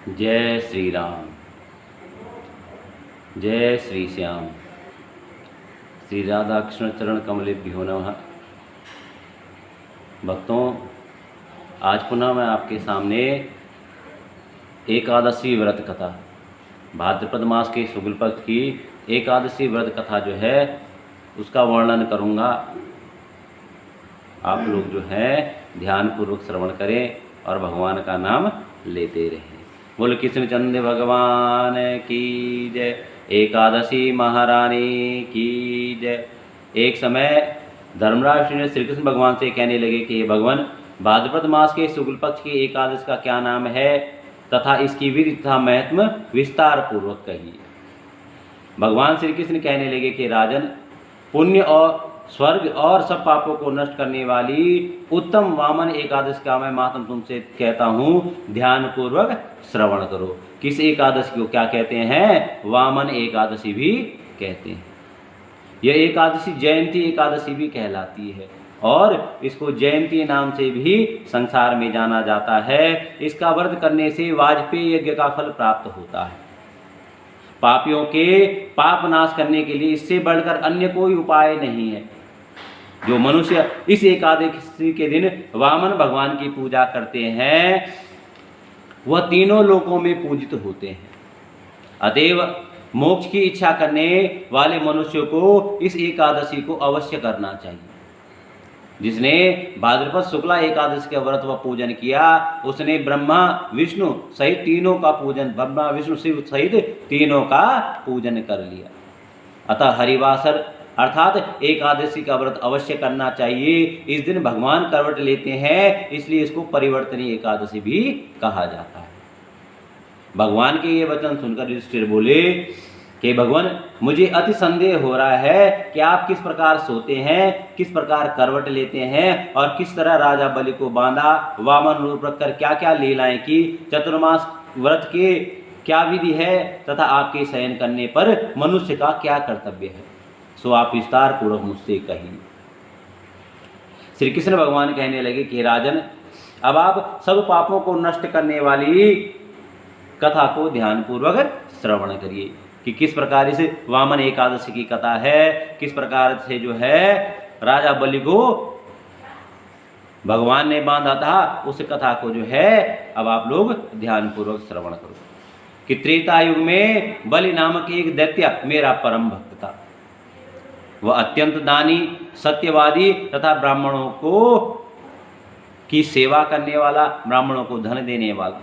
जय श्री राम, जय श्री श्याम। श्री राधा कृष्ण चरण कमलेभ्यो नमः। भक्तों, आज पुनः मैं आपके सामने एकादशी व्रत कथा, भाद्रपद मास के शुक्ल पक्ष की एकादशी व्रत कथा जो है उसका वर्णन करूँगा। आप लोग जो है ध्यानपूर्वक श्रवण करें और भगवान का नाम लेते रहें। बोल कृष्णचंद्र भगवान की जय, एकादशी महारानी की जय। एक समय धर्मराज ने श्री कृष्ण भगवान से कहने लगे कि भगवान, भाद्रपद मास के शुक्ल पक्ष की एकादशी का क्या नाम है तथा इसकी विधि तथा महत्व विस्तार पूर्वक कहिए। भगवान श्री कृष्ण कहने लगे कि राजन, पुण्य और स्वर्ग और सब पापों को नष्ट करने वाली उत्तम वामन एकादशी का मैं महात्म तुमसे कहता हूँ, ध्यान पूर्वक श्रवण करो। किस एकादशी को क्या कहते हैं? वामन एकादशी भी कहते हैं। यह एकादशी जयंती एकादशी भी कहलाती है और इसको जयंती नाम से भी संसार में जाना जाता है। इसका व्रत करने से वाजपेयी यज्ञ का फल प्राप्त होता है। पापियों के पाप नाश करने के लिए इससे बढ़कर अन्य कोई उपाय नहीं है। जो मनुष्य इस एकादशी के दिन वामन भगवान की पूजा करते हैं वह तीनों लोकों में पूजित होते हैं। अतएव मोक्ष की इच्छा करने वाले मनुष्य को इस एकादशी को अवश्य करना चाहिए। जिसने भाद्रपद शुक्ला एकादशी का व्रत व पूजन किया उसने ब्रह्मा विष्णु सहित तीनों का पूजन, ब्रह्मा विष्णु शिव सहित तीनों का पूजन कर लिया। अतः हरिवासर अर्थात एकादशी का व्रत अवश्य करना चाहिए। इस दिन भगवान करवट लेते हैं, इसलिए इसको परिवर्तनीय एकादशी भी कहा जाता है। भगवान के ये वचन सुनकर युधिष्ठिर बोले कि भगवान, मुझे अति संदेह हो रहा है कि आप किस प्रकार सोते हैं, किस प्रकार करवट लेते हैं और किस तरह राजा बलि को बांधा, वामन रूप रखकर क्या क्या लीलाएं की, चतुर्मास व्रत के क्या विधि है तथा आपके शयन करने पर मनुष्य का क्या कर्तव्य है, सो आप विस्तार पूर्वक मुझसे कहिए। श्री कृष्ण भगवान कहने लगे कि राजन, अब आप सब पापों को नष्ट करने वाली कथा को ध्यानपूर्वक श्रवण करिए कि किस प्रकार इस वामन एकादशी की कथा है, किस प्रकार से जो है राजा बलि को भगवान ने बांधा था, उस कथा को जो है अब आप लोग ध्यानपूर्वक श्रवण करो। कि त्रेता युग में बलि नामक एक दैत्य मेरा परम भक्त था। वह अत्यंत दानी, सत्यवादी तथा ब्राह्मणों को की सेवा करने वाला, ब्राह्मणों को धन देने वाला,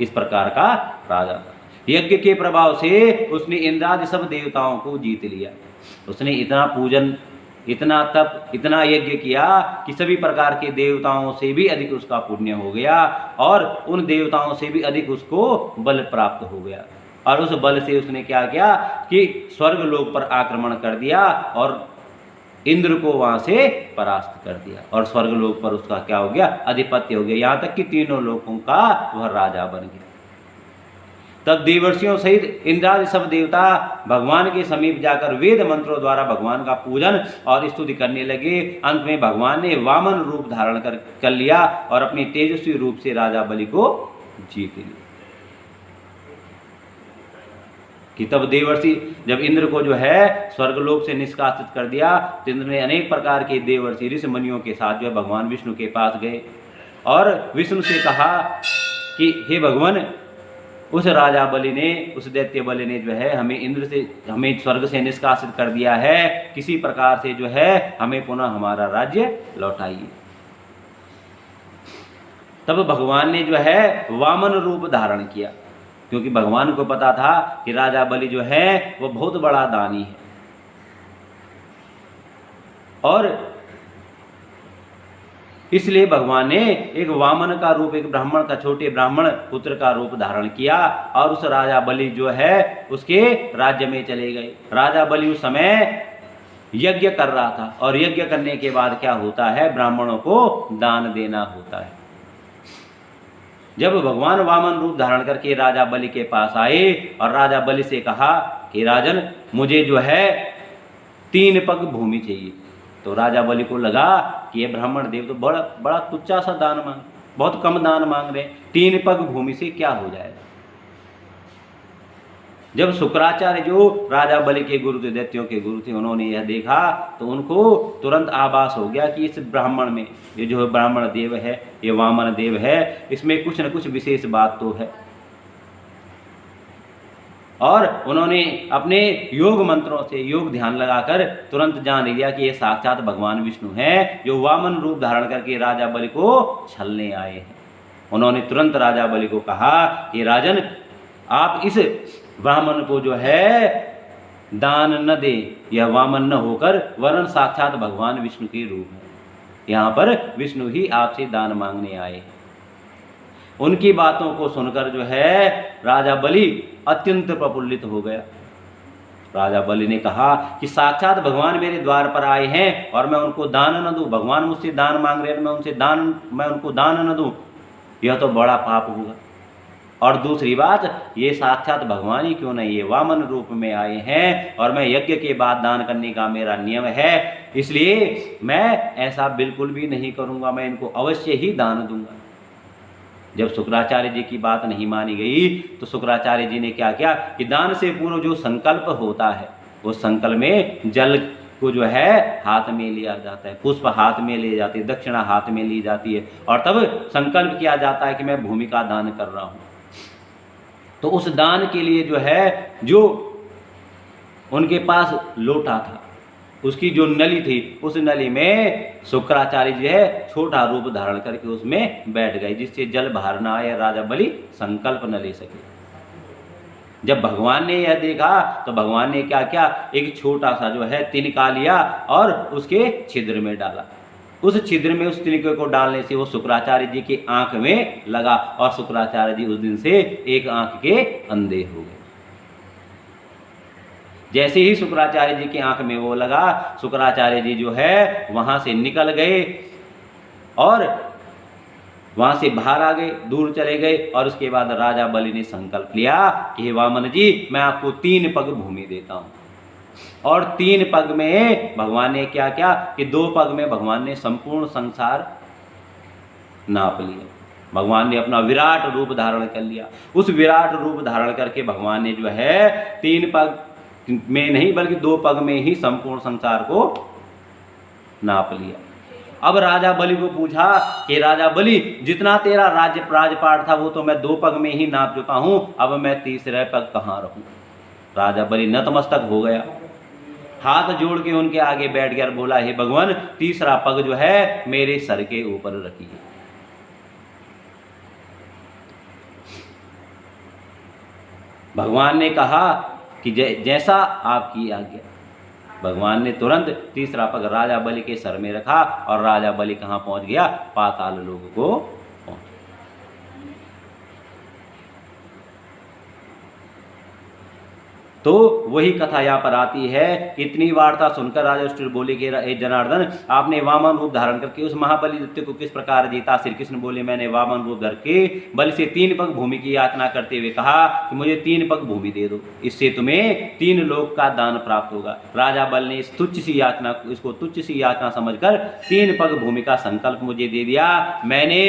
इस प्रकार का राजा था। यज्ञ के प्रभाव से उसने इंद्रादि सब देवताओं को जीत लिया। उसने इतना पूजन, इतना तप, इतना यज्ञ किया कि सभी प्रकार के देवताओं से भी अधिक उसका पुण्य हो गया और उन देवताओं से भी अधिक उसको बल प्राप्त हो गया। और उस बल से उसने क्या किया कि स्वर्ग लोक पर आक्रमण कर दिया और इंद्र को वहां से परास्त कर दिया और स्वर्ग लोक पर उसका क्या हो गया? अधिपत्य हो गया। यहाँ तक कि तीनों लोकों का वह राजा बन गया। तब देवर्षियों सहित इंद्रादि सब देवता भगवान के समीप जाकर वेद मंत्रों द्वारा भगवान का पूजन और स्तुति करने लगे। अंत में भगवान ने वामन रूप धारण कर लिया और अपने तेजस्वी रूप से राजा बलि को जीत लिया। कि तब देवर्षि जब इंद्र को जो है स्वर्गलोक से निष्कासित कर दिया तो इंद्र ने अनेक प्रकार के देवर्षि ऋषि मुनियों के साथ जो है भगवान विष्णु के पास गए और विष्णु से कहा कि हे भगवान, उस राजा बलि ने, उस दैत्य बलि ने जो है हमें स्वर्ग से निष्कासित कर दिया है। किसी प्रकार से जो है हमें पुनः हमारा राज्य लौटाइए। तब भगवान ने जो है वामन रूप धारण किया, क्योंकि भगवान को पता था कि राजा बलि जो है वो बहुत बड़ा दानी है और इसलिए भगवान ने एक वामन का रूप, एक ब्राह्मण का, छोटे ब्राह्मण पुत्र का रूप धारण किया और उस राजा बलि जो है उसके राज्य में चले गए। राजा बलि उस समय यज्ञ कर रहा था और यज्ञ करने के बाद क्या होता है? ब्राह्मणों को दान देना होता है। जब भगवान वामन रूप धारण करके राजा बलि के पास आए और राजा बलि से कहा कि राजन, मुझे जो है 3 पग भूमि चाहिए, तो राजा बलि को लगा कि ये ब्राह्मण देव तो बड़ा तुच्छा सा दान मांग, बहुत कम दान मांग रहे हैं, 3 पग भूमि से क्या हो जाएगा। जब शुक्राचार्य जो राजा बलि के गुरु थे, दैत्यों के गुरु थे, उन्होंने यह देखा तो उनको तुरंत आभास हो गया कि इस ब्राह्मण में, ये जो ब्राह्मण देव है, ये वामन देव है, इसमें कुछ न कुछ विशेष बात तो है। और उन्होंने अपने योग मंत्रों से योग ध्यान लगाकर तुरंत जान लिया कि ये साक्षात भगवान विष्णु हैं, जो वामन रूप धारण करके राजा बलि को छलने आए हैं। उन्होंने तुरंत राजा बलि को कहा कि राजन, आप इस वामन को जो है दान न दे, यह वामन न होकर वरन साक्षात भगवान विष्णु के रूप है। यहाँ पर विष्णु ही आपसे दान मांगने आए। उनकी बातों को सुनकर जो है राजा बलि अत्यंत प्रफुल्लित हो गया। राजा बलि ने कहा कि साक्षात भगवान मेरे द्वार पर आए हैं और मैं उनको दान न दूं, भगवान मुझसे दान मांग रहे हैं, मैं उनको दान न दूं, यह तो बड़ा पाप होगा। और दूसरी बात, ये साक्षात भगवान ही क्यों नहीं, ये वामन रूप में आए हैं और मैं यज्ञ के बाद दान करने का मेरा नियम है, इसलिए मैं ऐसा बिल्कुल भी नहीं करूँगा, मैं इनको अवश्य ही दान दूंगा। जब शुक्राचार्य जी की बात नहीं मानी गई तो शुक्राचार्य जी ने क्या किया कि दान से पूर्व जो संकल्प होता है, उस संकल्प में जल को जो है हाथ में लिया जाता है, पुष्प हाथ में ले जाती है, दक्षिणा हाथ में ली जाती है, और तब संकल्प किया जाता है कि मैं भूमि का दान कर रहा हूँ। तो उस दान के लिए जो है, जो उनके पास लोटा था, उसकी जो नली थी, उस नली में शुक्राचार्य जी है छोटा रूप धारण करके उसमें बैठ गए, जिससे जल बाहर ना आए, राजा बलि संकल्प न ले सके। जब भगवान ने यह देखा तो भगवान ने क्या किया, एक छोटा सा जो है तिनका लिया और उसके छिद्र में डाला। उस छिद्र में उस तिनके को डालने से वो शुक्राचार्य जी की आंख में लगा और शुक्राचार्य जी उस दिन से एक आंख के अंधे हो गए। जैसे ही शुक्राचार्य जी की आंख में वो लगा, शुक्राचार्य जी जो है वहां से निकल गए और वहां से बाहर आ गए, दूर चले गए। और उसके बाद राजा बलि ने संकल्प लिया कि हे वामन जी, मैं आपको 3 पग भूमि देता हूं। और 3 पग में भगवान ने क्या किया कि 2 पग में भगवान ने संपूर्ण संसार नाप लिया। भगवान ने अपना विराट रूप धारण कर लिया। उस विराट रूप धारण करके भगवान ने जो है 3 पग में नहीं बल्कि 2 पग में ही संपूर्ण संसार को नाप लिया। अब राजा बलि को पूछा कि राजा बलि, जितना तेरा राजपाट था वो तो मैं 2 पग में ही नाप चुका हूं, अब मैं तीसरे पग कहाँ रहूं। राजा बलि नतमस्तक हो गया, हाथ जोड़ के उनके आगे बैठ गया और बोला, हे भगवान, तीसरा पग जो है मेरे सर के ऊपर रखिए। भगवान ने कहा कि जैसा आपकी आज्ञा। भगवान ने तुरंत तीसरा पग राजा बलि के सर में रखा और राजा बलि कहाँ पहुंच गया, पाताल लोक को पहुंच। तो वही कथा यहाँ पर आती है। इतनी वार्ता सुनकर राजा युधिष्ठिर बोले कि हे जनार्दन, आपने वामन रूप धारण करके उस महाबली दैत्य को किस प्रकार जीता। श्री कृष्ण बोले, मैंने वामन रूप धर के बलि से 3 पग भूमि की याचना करते हुए कहा कि मुझे 3 पग भूमि दे दो, इससे तुम्हें 3 लोक का दान प्राप्त होगा। राजा बलि ने इसको तुच्छ सी याचना समझकर 3 पग भूमि का संकल्प मुझे दे दिया। मैंने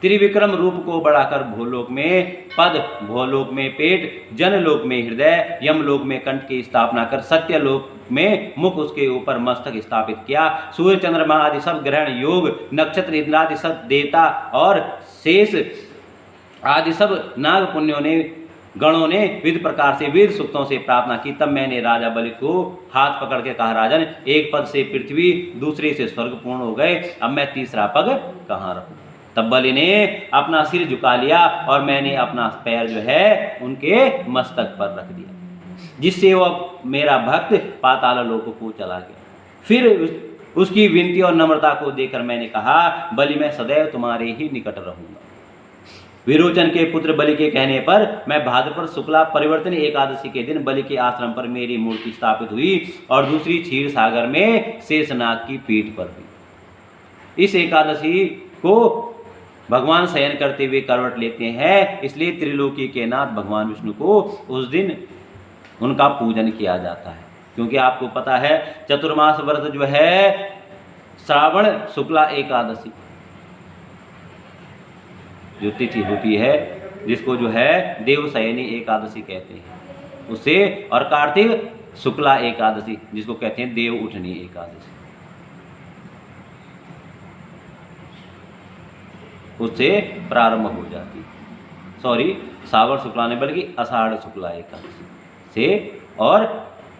त्रिविक्रम रूप को बढ़ाकर भूलोक में पद, भूलोक में पेट, जनलोक में हृदय, यमलोक में कंठ की स्थापना कर सत्यलोक में मुख, उसके ऊपर मस्तक स्थापित किया। सूर्य चंद्रमा आदि सब ग्रहण योग, नक्षत्र इंद्रादि सब देवता और शेष आदि सब नाग पुण्यों ने गणों ने विविध प्रकार से वेद सूक्तों से प्रार्थना की। तब मैंने राजा बलि को हाथ पकड़ के कहा, राजन, एक पद से पृथ्वी, दूसरे से स्वर्ग पूर्ण हो गए, अब मैं तीसरा पग कहाँ रखूं। तब बलि ने अपना सिर झुका लिया और मैंने अपना पैर जो है उनके मस्तक पर रख दिया, जिससे वह मेरा भक्त पाताल लोक को चला गया। फिर उसकी विनती और नम्रता को देखकर मैंने कहा, बलि, मैं सदैव तुम्हारे ही निकट रहूंगा। विरोचन के पुत्र बलि के कहने पर मैं भाद्रपद शुक्ला परिवर्तन एकादशी के दिन बलि के आश्रम पर मेरी मूर्ति स्थापित हुई और दूसरी क्षीर सागर में शेषनाग की पीठ पर हुई। इस एकादशी को भगवान शयन करते हुए करवट लेते हैं, इसलिए त्रिलोकी के नाथ भगवान विष्णु को उस दिन उनका पूजन किया जाता है। क्योंकि आपको पता है चतुर्मास व्रत जो है श्रावण शुक्ला एकादशी जो तिथि होती है जिसको जो है देवशयनी एकादशी कहते हैं उसे, और कार्तिक शुक्ला एकादशी जिसको कहते हैं देव उठनी एकादशी, उससे प्रारंभ हो जाती। सॉरी, श्रावण शुक्ला नहीं बल्कि आषाढ़ शुक्ला एकादशी से और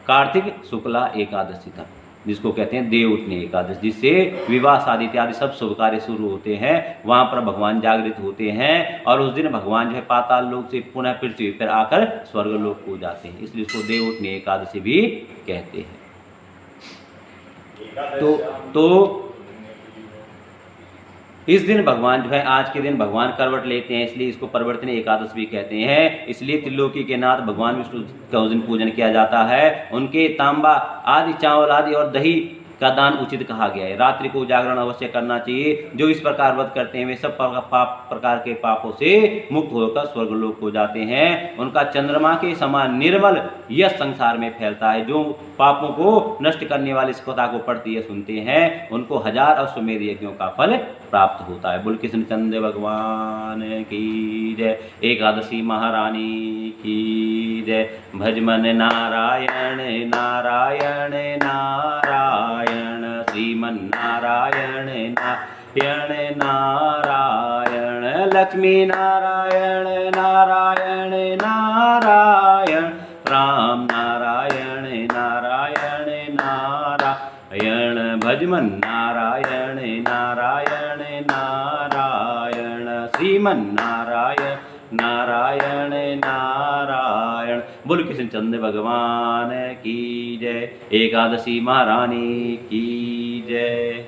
कार्तिक शुक्ला एकादशी तक, जिसको कहते हैं देव उठनी एकादशी, जिससे विवाह शादी इत्यादि सब शुभ कार्य शुरू होते हैं। वहाँ पर भगवान जागृत होते हैं और उस दिन भगवान जो है पाताल लोक से पुनः पृथ्वी पर आकर स्वर्ग लोक को जाते हैं, इसलिए उसको देव उठनी एकादशी भी कहते हैं। तो इस दिन भगवान जो है, आज के दिन भगवान करवट लेते हैं, इसलिए इसको परिवर्तन एकादश भी कहते हैं। इसलिए त्रिलोकी के नाथ भगवान विष्णु का उस दिन पूजन किया जाता है। उनके तांबा आदि, चावल आदि और दही का दान उचित कहा गया है। रात्रि को जागरण अवश्य करना चाहिए। जो इस प्रकार व्रत करते हैं वे सब प्रकार के पापों से मुक्त होकर स्वर्गलोक को जाते हैं। उनका चंद्रमा के समान निर्मल यश संसार में फैलता है। जो पापों को नष्ट करने वाली सफलता को पढ़ते हैं सुनते हैं, उनको 1000 अश्वमेध यज्ञों का फल प्राप्त होता है। बोल कृष्णचंद्र भगवान की जय। एकादशी महारानी की जय। भजमन नारायण नारायण नारायण, श्रीमन नारायण नारायण नारायण, लक्ष्मी नारायण नारायण नारायण, राम नारायण नारायण नारायण, भजमन नारायण नारायण नारायण, श्रीमन नारायण नारायण नारायण। बोल कृष्णचंद्र भगवान की जय। एकादशी महारानी की जय।